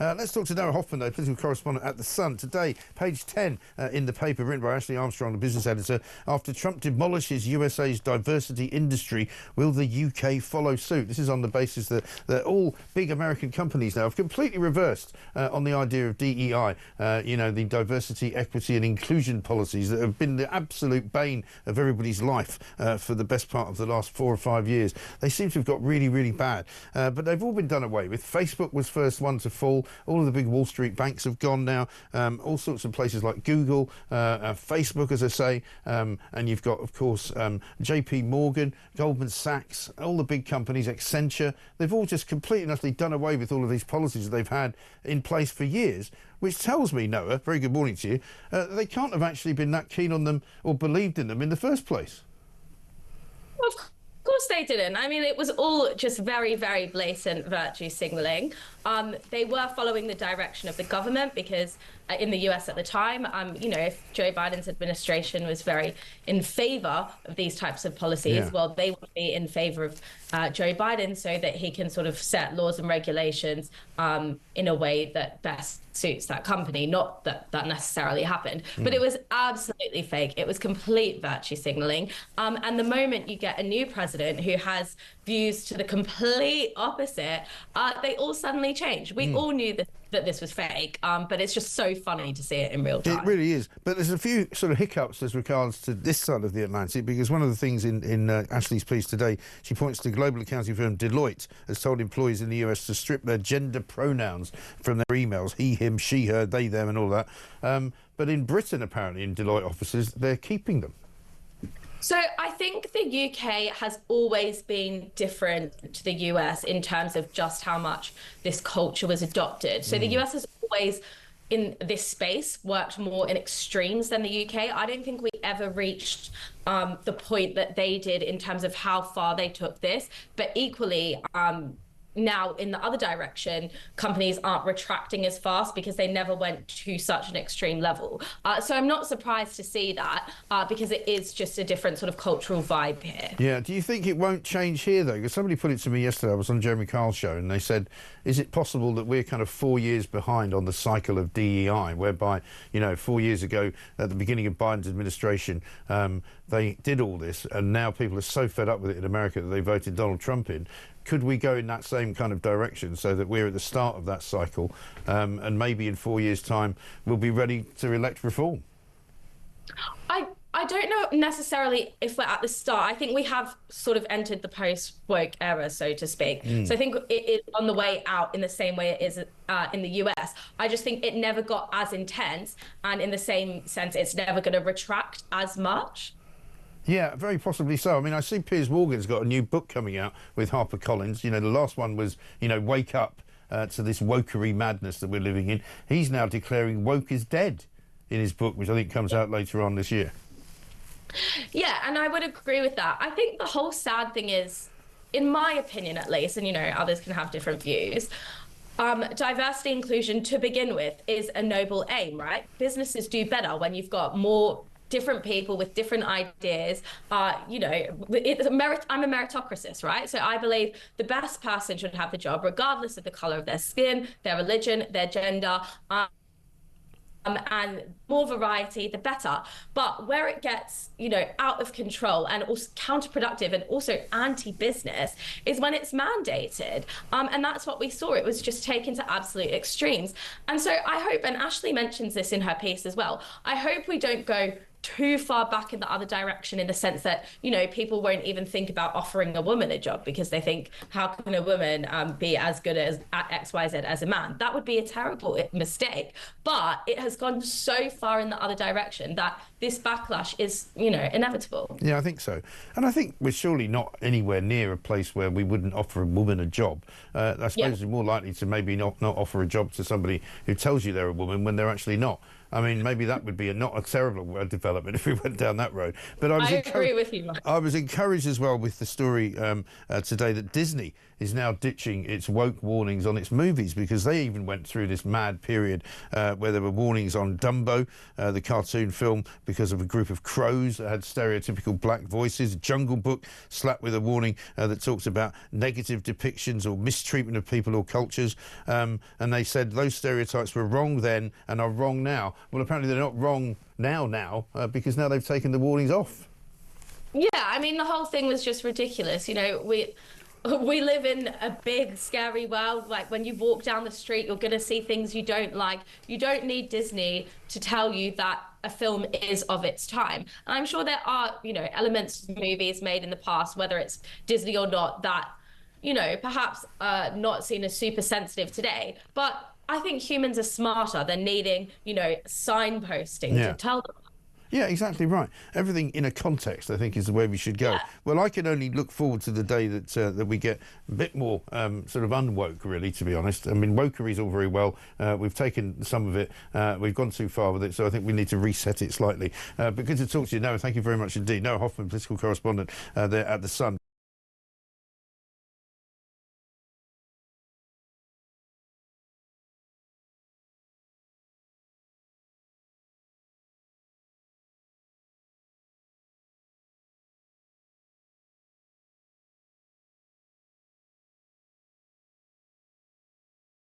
Let's talk to Noa Hoffman, though, political correspondent at The Sun. Today, page 10 in the paper, written by Ashley Armstrong, the business editor. After Trump demolishes USA's diversity industry, will the UK follow suit? This is on the basis that all big American companies now have completely reversed on the idea of DEI, the diversity, equity and inclusion policies that have been the absolute bane of everybody's life for the best part of the last 4 or 5 years. They seem to have got really, really bad. But they've all been done away with. Facebook was first one to fall. All of the big Wall Street banks have gone now. All sorts of places like Google, Facebook, as I say, and you've got, of course, JP Morgan, Goldman Sachs, all the big companies, Accenture. They've all just completely and utterly done away with all of these policies that they've had in place for years, which tells me, Noa, very good morning to you, they can't have actually been that keen on them or believed in them in the first place. Of course they didn't. I mean, it was all just very, very blatant virtue signalling. They were following the direction of the government because in the US at the time, if Joe Biden's administration was very in favor of these types of policies, well, they would be in favor of Joe Biden so that he can sort of set laws and regulations in a way that best suits that company. Not that that necessarily happened, but it was absolutely fake. It was complete virtue signaling. And the moment you get a new president who has views to the complete opposite, they all suddenly change. We all knew that this was fake, but it's just so funny to see it in real time. It really is. But there's a few sort of hiccups as regards to this side of the Atlantic, because one of the things in Ashley's piece today, she points to global accounting firm Deloitte has told employees in the US to strip their gender pronouns from their emails, he, him, she, her, they, them and all that. But in Britain, apparently, in Deloitte offices, they're keeping them. So I think the UK has always been different to the US in terms of just how much this culture was adopted. So the US has always, in this space, worked more in extremes than the UK. I don't think we ever reached the point that they did in terms of how far they took this. But equally, now in the other direction, companies aren't retracting as fast because they never went to such an extreme level. So I'm not surprised to see that because it is just a different sort of cultural vibe here. Yeah, do you think it won't change here, though? Because somebody put it to me yesterday, I was on Jeremy Carl's show, and they said, is it possible that we're kind of 4 years behind on the cycle of DEI, whereby, 4 years ago, at the beginning of Biden's administration, they did all this, and now people are so fed up with it in America that they voted Donald Trump in. Could we go in that same kind of direction so that we're at the start of that cycle and maybe in 4 years' time we'll be ready to elect reform? I don't know necessarily if we're at the start. I think we have sort of entered the post-woke era, so to speak. So I think it is on the way out in the same way it is in the US. I just think it never got as intense, and in the same sense, it's never going to retract as much. Yeah, very possibly so. I mean, I see Piers Morgan's got a new book coming out with HarperCollins. The last one was, wake up to this wokery madness that we're living in. He's now declaring woke is dead in his book, which I think comes out later on this year. Yeah, and I would agree with that. I think the whole sad thing is, in my opinion at least, and others can have different views, diversity inclusion to begin with is a noble aim, right? Businesses do better when you've got more different people with different ideas. I'm a meritocracy, right? So I believe the best person should have the job regardless of the color of their skin, their religion, their gender, and more variety, the better. But where it gets, out of control and also counterproductive and also anti-business is when it's mandated. And that's what we saw. It was just taken to absolute extremes. And so I hope, and Ashley mentions this in her piece as well, I hope we don't go too far back in the other direction, in the sense that, people won't even think about offering a woman a job because they think, how can a woman be as good as at XYZ as a man? That would be a terrible mistake. But it has gone so far in the other direction that this backlash is, inevitable. Yeah, I think so. And I think we're surely not anywhere near a place where we wouldn't offer a woman a job. I suppose you're more likely to maybe not offer a job to somebody who tells you they're a woman when they're actually not. I mean, maybe that would be not a terrible development development if we went down that road. But I agree with you, Mike. I was encouraged as well with the story today that Disney is now ditching its woke warnings on its movies, because they even went through this mad period where there were warnings on Dumbo, the cartoon film, because of a group of crows that had stereotypical black voices. Jungle Book slapped with a warning that talks about negative depictions or mistreatment of people or cultures. And they said those stereotypes were wrong then and are wrong now. Well, apparently they're not wrong now, because now they've taken the warnings off. Yeah, I mean, the whole thing was just ridiculous. You know, we live in a big, scary world. Like, when you walk down the street, you're going to see things you don't like. You don't need Disney to tell you that a film is of its time. And I'm sure there are, you know, elements of movies made in the past, whether it's Disney or not, that, you know, perhaps not seen as super sensitive today. But I think humans are smarter than needing, you know, signposting to tell them. Yeah, exactly right. Everything in a context, I think, is the way we should go. Yeah. Well, I can only look forward to the day that that we get a bit more sort of unwoke, really, to be honest. I mean, wokery is all very well. We've taken some of it. We've gone too far with it, so I think we need to reset it slightly. But good to talk to you, Noa. Thank you very much indeed. Noa Hoffman, political correspondent there at The Sun.